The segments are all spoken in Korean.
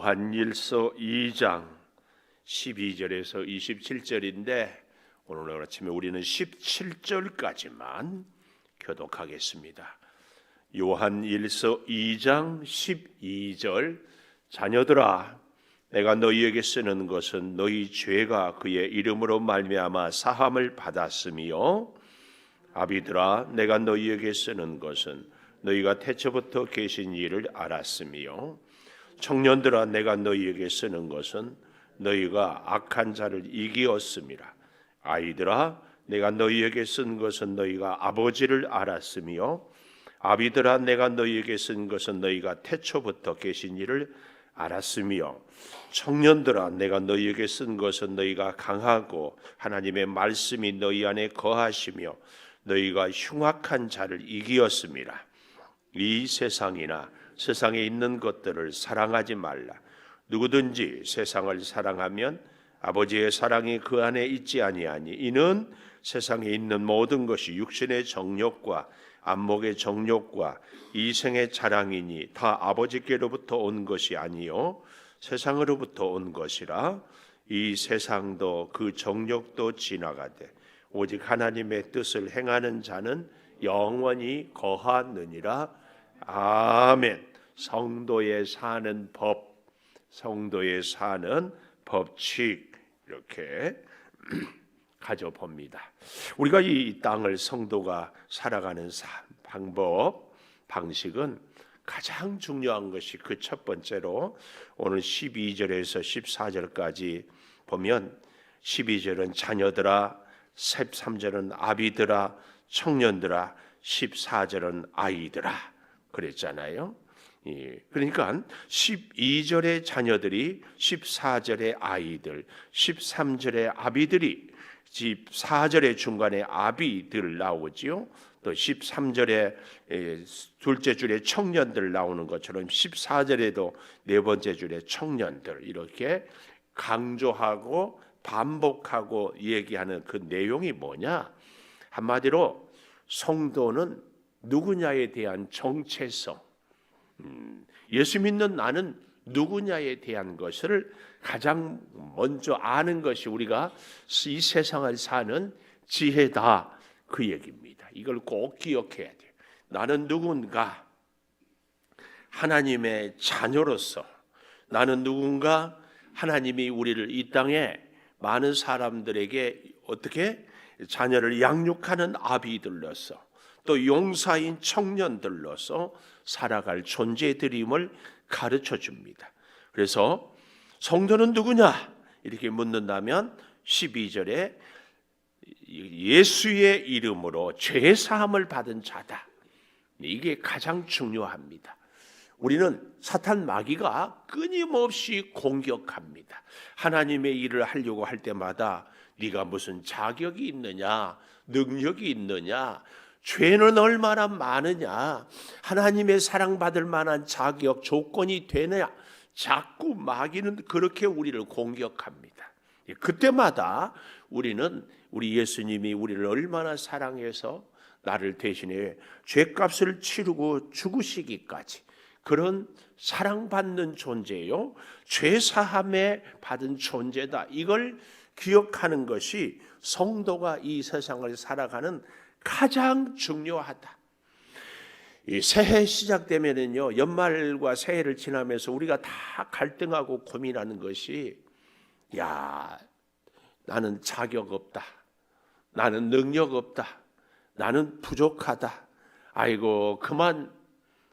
요한일서 2장 12절에서 27절인데 오늘 아침에 우리는 17절까지만 교독하겠습니다. 요한일서 2장 12절 자녀들아 내가 너희에게 쓰는 것은 너희 죄가 그의 이름으로 말미암아 사함을 받았으며 아비들아 내가 너희에게 쓰는 것은 너희가 태초부터 계신 이를 알았으며 청년들아 내가 너희에게 쓰는 것은 너희가 악한 자를 이기었음이라. 아이들아 내가 너희에게 쓴 것은 너희가 아버지를 알았으며 아비들아 내가 너희에게 쓴 것은 너희가 태초부터 계신 이를 알았으며 청년들아 내가 너희에게 쓴 것은 너희가 강하고 하나님의 말씀이 너희 안에 거하시며 너희가 흉악한 자를 이기었음이라. 이 세상이나 세상에 있는 것들을 사랑하지 말라. 누구든지 세상을 사랑하면 아버지의 사랑이 그 안에 있지 아니하니 이는 세상에 있는 모든 것이 육신의 정욕과 안목의 정욕과 이생의 자랑이니 다 아버지께로부터 온 것이 아니요 세상으로부터 온 것이라. 이 세상도 그 정욕도 지나가되 오직 하나님의 뜻을 행하는 자는 영원히 거하느니라. 아멘. 성도의 사는 법, 성도의 사는 법칙 이렇게 가져봅니다. 우리가 이 땅을 성도가 살아가는 방법, 방식은 가장 중요한 것이 그 첫 번째로 오늘 12절에서 14절까지 보면 12절은 자녀들아, 13절은 아비들아, 청년들아, 14절은 아이들아 그랬잖아요. 그러니까 12절의 자녀들이 14절의 아이들, 13절의 아비들이 14절의 중간에 아비들 나오지요. 또 13절에 둘째 줄에 청년들 나오는 것처럼 14절에도 네 번째 줄에 청년들 이렇게 강조하고 반복하고 얘기하는 그 내용이 뭐냐? 한마디로 성도는 누구냐에 대한 정체성, 예수 믿는 나는 누구냐에 대한 것을 가장 먼저 아는 것이 우리가 이 세상을 사는 지혜다 그 얘기입니다. 이걸 꼭 기억해야 돼요. 나는 누군가 하나님의 자녀로서, 나는 누군가 하나님이 우리를 이 땅에 많은 사람들에게 어떻게 자녀를 양육하는 아비들로서 또 용사인 청년들로서 살아갈 존재들임을 가르쳐 줍니다. 그래서 성도는 누구냐 이렇게 묻는다면 12절에 예수의 이름으로 죄 사함을 받은 자다. 이게 가장 중요합니다. 우리는 사탄 마귀가 끊임없이 공격합니다. 하나님의 일을 하려고 할 때마다 네가 무슨 자격이 있느냐, 능력이 있느냐, 죄는 얼마나 많으냐, 하나님의 사랑받을 만한 자격, 조건이 되느냐, 자꾸 마귀는 그렇게 우리를 공격합니다. 그때마다 우리는 우리 예수님이 우리를 얼마나 사랑해서 나를 대신해 죄값을 치르고 죽으시기까지 그런 사랑받는 존재요, 죄사함에 받은 존재다. 이걸 기억하는 것이 성도가 이 세상을 살아가는 가장 중요하다. 이 새해 시작되면은요, 연말과 새해를 지나면서 우리가 다 갈등하고 고민하는 것이 야, 나는 자격 없다. 나는 능력 없다. 나는 부족하다. 아이고, 그만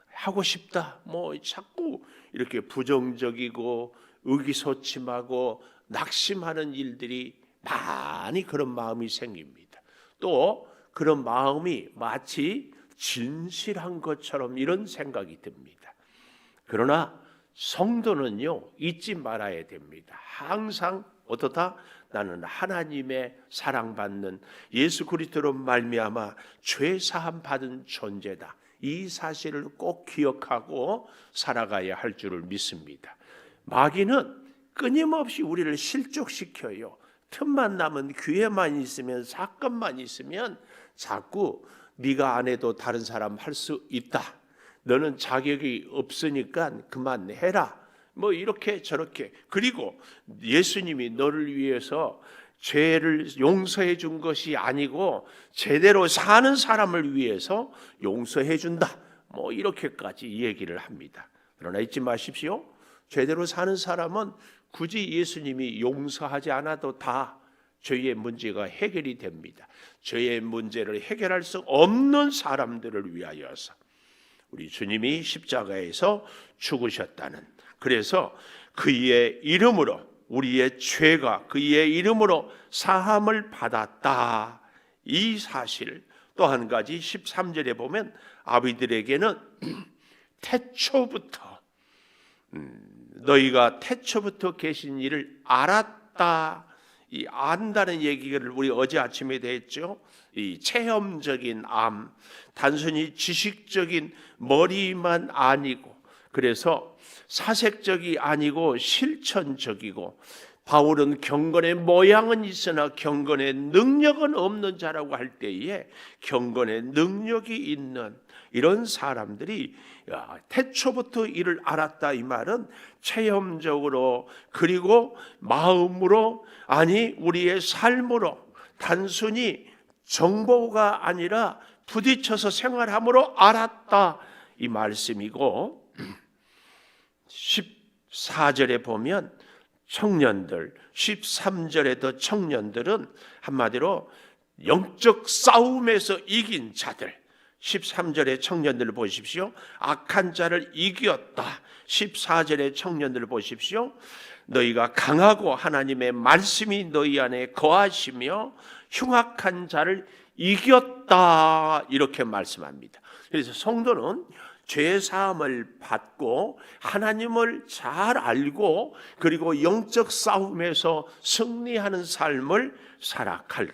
하고 싶다. 뭐 자꾸 이렇게 부정적이고 의기소침하고 낙심하는 일들이 많이 그런 마음이 생깁니다. 또 그런 마음이 마치 진실한 것처럼 이런 생각이 듭니다. 그러나 성도는요, 잊지 말아야 됩니다. 항상 어떻다? 나는 하나님의 사랑받는 예수 그리스도로 말미암아 죄 사함 받은 존재다. 이 사실을 꼭 기억하고 살아가야 할 줄을 믿습니다. 마귀는 끊임없이 우리를 실족시켜요. 틈만 나면, 기회만 있으면, 사건만 있으면 자꾸 네가 안 해도 다른 사람 할 수 있다. 너는 자격이 없으니까 그만해라. 뭐 이렇게 저렇게. 그리고 예수님이 너를 위해서 죄를 용서해 준 것이 아니고 제대로 사는 사람을 위해서 용서해 준다. 뭐 이렇게까지 얘기를 합니다. 그러나 잊지 마십시오. 제대로 사는 사람은 굳이 예수님이 용서하지 않아도 다 죄의 문제가 해결이 됩니다. 죄의 문제를 해결할 수 없는 사람들을 위하여서 우리 주님이 십자가에서 죽으셨다는, 그래서 그의 이름으로 우리의 죄가 그의 이름으로 사함을 받았다, 이 사실. 또 한 가지 13절에 보면 아비들에게는 태초부터 너희가 태초부터 계신 일을 알았다. 이 안다는 얘기를 우리 어제 아침에 했죠. 이 체험적인 암, 단순히 지식적인 머리만 아니고, 그래서 사색적이 아니고 실천적이고, 바울은 경건의 모양은 있으나 경건의 능력은 없는 자라고 할 때에 경건의 능력이 있는 이런 사람들이 태초부터 이를 알았다, 이 말은 체험적으로 그리고 마음으로, 아니 우리의 삶으로, 단순히 정보가 아니라 부딪혀서 생활함으로 알았다, 이 말씀이고, 14절에 보면 청년들, 13절에도 청년들은 한마디로 영적 싸움에서 이긴 자들. 13절의 청년들을 보십시오. 악한 자를 이겼다. 14절의 청년들을 보십시오. 너희가 강하고 하나님의 말씀이 너희 안에 거하시며 흉악한 자를 이겼다, 이렇게 말씀합니다. 그래서 성도는 죄 사함을 받고 하나님을 잘 알고 그리고 영적 싸움에서 승리하는 삶을 살아갈,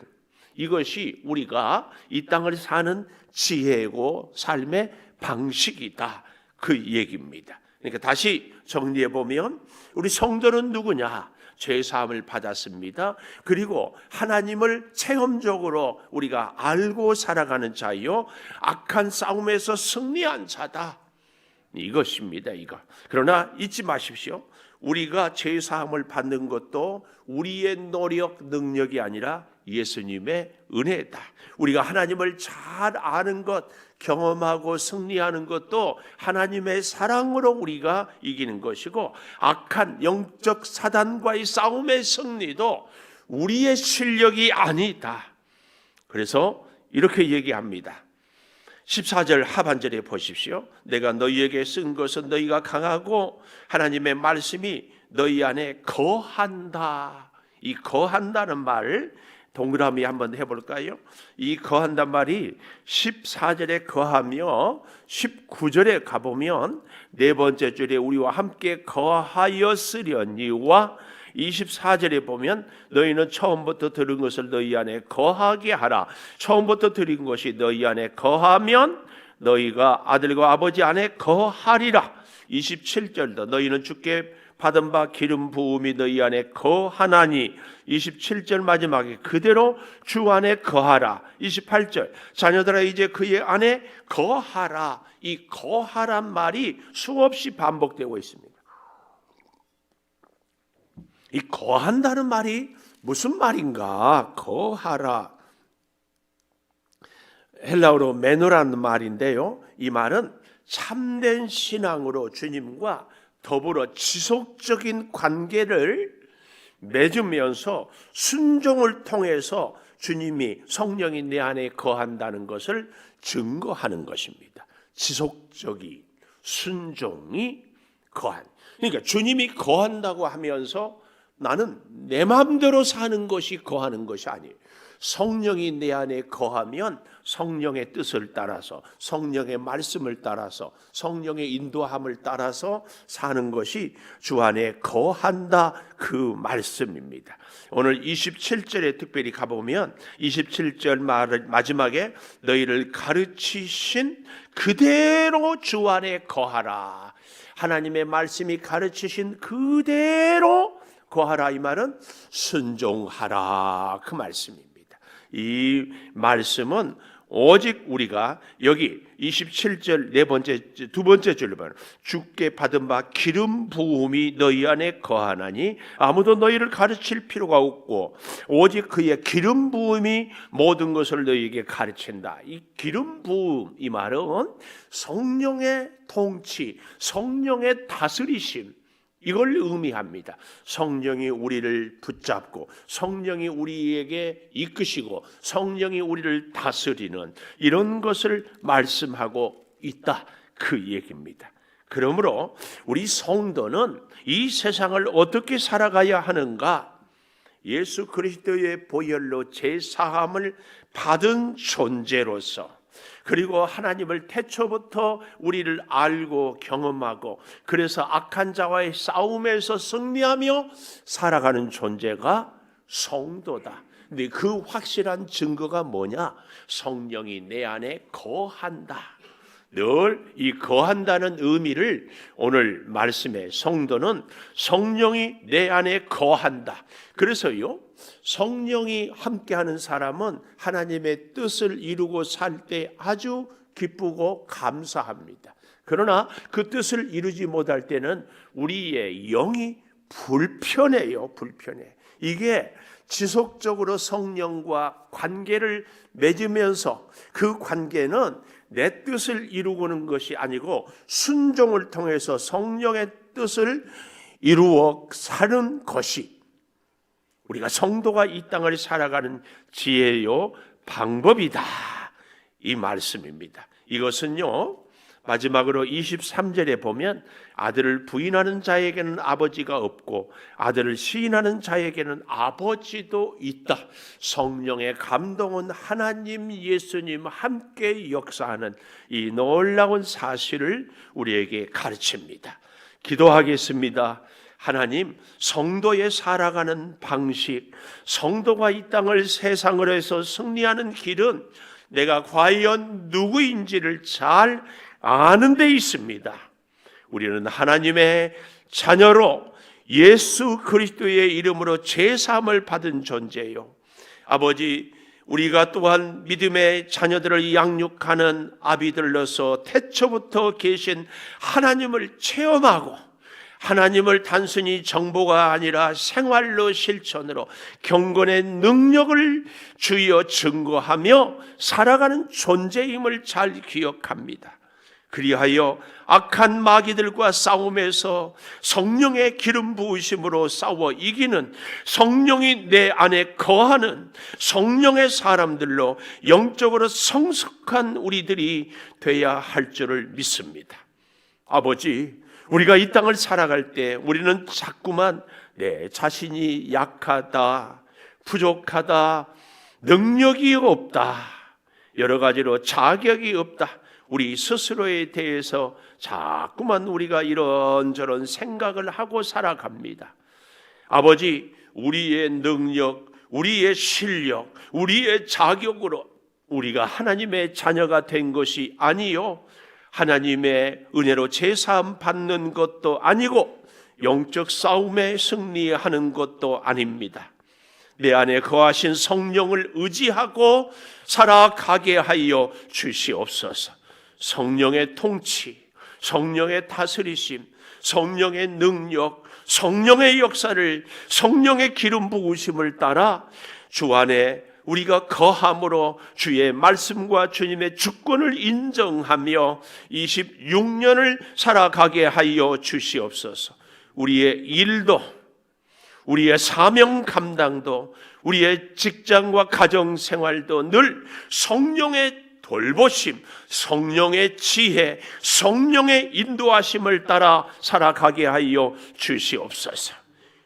이것이 우리가 이 땅을 사는 지혜고 삶의 방식이다, 그 얘기입니다. 그러니까 다시 정리해 보면 우리 성도는 누구냐? 죄 사함을 받았습니다. 그리고 하나님을 체험적으로 우리가 알고 살아가는 자요, 악한 싸움에서 승리한 자다, 이것입니다. 이거. 그러나 잊지 마십시오. 우리가 죄 사함을 받는 것도 우리의 노력 능력이 아니라 예수님의 은혜다. 우리가 하나님을 잘 아는 것, 경험하고 승리하는 것도 하나님의 사랑으로 우리가 이기는 것이고, 악한 영적 사단과의 싸움의 승리도 우리의 실력이 아니다. 그래서 이렇게 얘기합니다. 14절 하반절에 보십시오. 내가 너희에게 쓴 것은 너희가 강하고 하나님의 말씀이 너희 안에 거한다. 이 거한다는 말 동그라미 한번 해볼까요? 이 거한단 말이 14절에 거하며 19절에 가보면 네 번째 줄에 우리와 함께 거하였으려니와 24절에 보면 너희는 처음부터 들은 것을 너희 안에 거하게 하라. 처음부터 들은 것이 너희 안에 거하면 너희가 아들과 아버지 안에 거하리라. 27절도 너희는 주께 받은 바 기름 부음이 너희 안에 거하나니. 27절 마지막에 그대로 주 안에 거하라. 28절 자녀들아 이제 그의 안에 거하라. 이 거하란 말이 수없이 반복되고 있습니다. 이 거한다는 말이 무슨 말인가? 거하라. 헬라어로 메노라는 말인데요, 이 말은 참된 신앙으로 주님과 더불어 지속적인 관계를 맺으면서 순종을 통해서 주님이, 성령이 내 안에 거한다는 것을 증거하는 것입니다. 지속적인 순종이 거한. 그러니까 주님이 거한다고 하면서 나는 내 마음대로 사는 것이 거하는 것이 아니에요. 성령이 내 안에 거하면 성령의 뜻을 따라서, 성령의 말씀을 따라서, 성령의 인도함을 따라서 사는 것이 주 안에 거한다, 그 말씀입니다. 오늘 27절에 특별히 가보면 27절 마지막에 너희를 가르치신 그대로 주 안에 거하라. 하나님의 말씀이 가르치신 그대로 거하라, 이 말은 순종하라, 그 말씀입니다. 이 말씀은 오직 우리가 여기 27절 두 번째 줄로 보면 주께 받은 바 기름 부음이 너희 안에 거하나니 아무도 너희를 가르칠 필요가 없고 오직 그의 기름 부음이 모든 것을 너희에게 가르친다. 이 기름 부음, 이 말은 성령의 통치, 성령의 다스리심, 이걸 의미합니다. 성령이 우리를 붙잡고 성령이 우리에게 이끄시고 성령이 우리를 다스리는 이런 것을 말씀하고 있다, 그 얘기입니다. 그러므로 우리 성도는 이 세상을 어떻게 살아가야 하는가? 예수 그리스도의 보혈로 제사함을 받은 존재로서, 그리고 하나님을 태초부터 우리를 알고 경험하고 그래서 악한 자와의 싸움에서 승리하며 살아가는 존재가 성도다. 근데 그 확실한 증거가 뭐냐? 성령이 내 안에 거한다. 늘 이 거한다는 의미를 오늘 말씀에 성도는 성령이 내 안에 거한다. 그래서요, 성령이 함께하는 사람은 하나님의 뜻을 이루고 살 때 아주 기쁘고 감사합니다. 그러나 그 뜻을 이루지 못할 때는 우리의 영이 불편해요. 불편해. 이게 지속적으로 성령과 관계를 맺으면서 그 관계는 내 뜻을 이루고는 것이 아니고 순종을 통해서 성령의 뜻을 이루어 사는 것이 우리가 성도가 이 땅을 살아가는 지혜요 방법이다, 이 말씀입니다. 이것은요, 마지막으로 23절에 보면 아들을 부인하는 자에게는 아버지가 없고 아들을 시인하는 자에게는 아버지도 있다. 성령의 감동은 하나님 예수님 함께 역사하는 이 놀라운 사실을 우리에게 가르칩니다. 기도하겠습니다. 하나님, 성도의 살아가는 방식, 성도가 이 땅을 세상을 해서 승리하는 길은 내가 과연 누구인지를 잘 아는 데 있습니다. 우리는 하나님의 자녀로 예수 그리스도의 이름으로 제사함을 받은 존재요. 아버지, 우리가 또한 믿음의 자녀들을 양육하는 아비들로서 태초부터 계신 하나님을 체험하고 하나님을 단순히 정보가 아니라 생활로 실천으로 경건의 능력을 주여 증거하며 살아가는 존재임을 잘 기억합니다. 그리하여 악한 마귀들과 싸움에서 성령의 기름 부으심으로 싸워 이기는, 성령이 내 안에 거하는 성령의 사람들로 영적으로 성숙한 우리들이 돼야 할 줄을 믿습니다. 아버지, 우리가 이 땅을 살아갈 때 우리는 자꾸만 내 자신이 약하다, 부족하다, 능력이 없다, 여러 가지로 자격이 없다, 우리 스스로에 대해서 자꾸만 우리가 이런저런 생각을 하고 살아갑니다. 아버지, 우리의 능력, 우리의 실력, 우리의 자격으로 우리가 하나님의 자녀가 된 것이 아니요, 하나님의 은혜로 제사함 받는 것도 아니고 영적 싸움에 승리하는 것도 아닙니다. 내 안에 거하신 성령을 의지하고 살아가게 하여 주시옵소서. 성령의 통치, 성령의 다스리심, 성령의 능력, 성령의 역사를, 성령의 기름 부으심을 따라 주 안에 우리가 거함으로 주의 말씀과 주님의 주권을 인정하며 26년을 살아가게 하여 주시옵소서. 우리의 일도, 우리의 사명 감당도, 우리의 직장과 가정 생활도 늘 성령의 돌보심, 성령의 지혜, 성령의 인도하심을 따라 살아가게 하여 주시옵소서.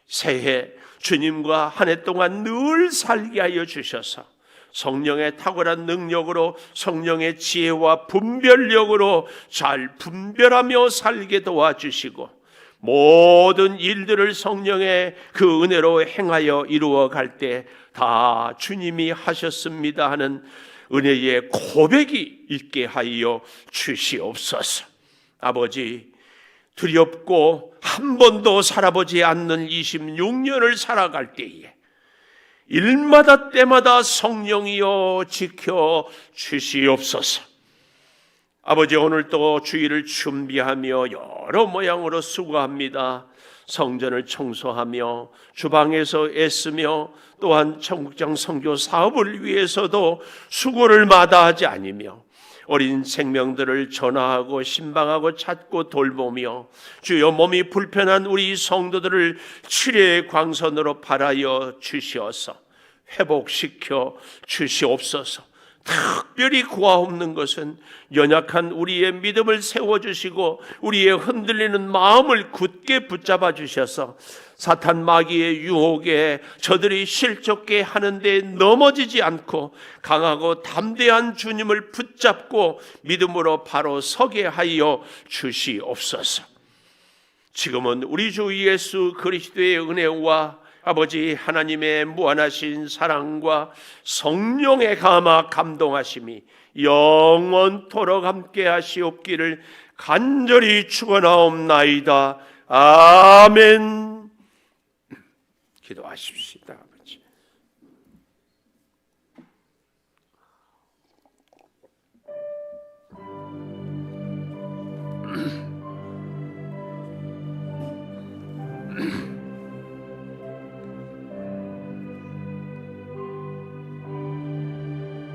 새해 주님과 한 해 동안 늘 살게 하여 주셔서 성령의 탁월한 능력으로, 성령의 지혜와 분별력으로 잘 분별하며 살게 도와주시고 모든 일들을 성령의 그 은혜로 행하여 이루어 갈 때 다 주님이 하셨습니다 하는 은혜의 고백이 있게 하여 주시옵소서. 아버지, 두렵고 한 번도 살아보지 않는 26년을 살아갈 때에 일마다 때마다 성령이여 지켜 주시옵소서. 아버지, 오늘도 주일을 준비하며 여러 모양으로 수고합니다. 성전을 청소하며 주방에서 애쓰며 또한 청국장 선교 사업을 위해서도 수고를 마다하지 아니며 어린 생명들을 전화하고 신방하고 찾고 돌보며 주여 몸이 불편한 우리 성도들을 치료의 광선으로 발하여 주시어서 회복시켜 주시옵소서. 특별히 구하옵는 것은 연약한 우리의 믿음을 세워주시고 우리의 흔들리는 마음을 굳게 붙잡아 주셔서 사탄 마귀의 유혹에 저들이 실족게 하는데 넘어지지 않고 강하고 담대한 주님을 붙잡고 믿음으로 바로 서게 하여 주시옵소서. 지금은 우리 주 예수 그리스도의 은혜와 아버지 하나님의 무한하신 사랑과 성령의 감화 감동하심이 영원토록 함께 하시옵기를 간절히 축원하옵나이다. 아멘. 기도하십시다. 아버지.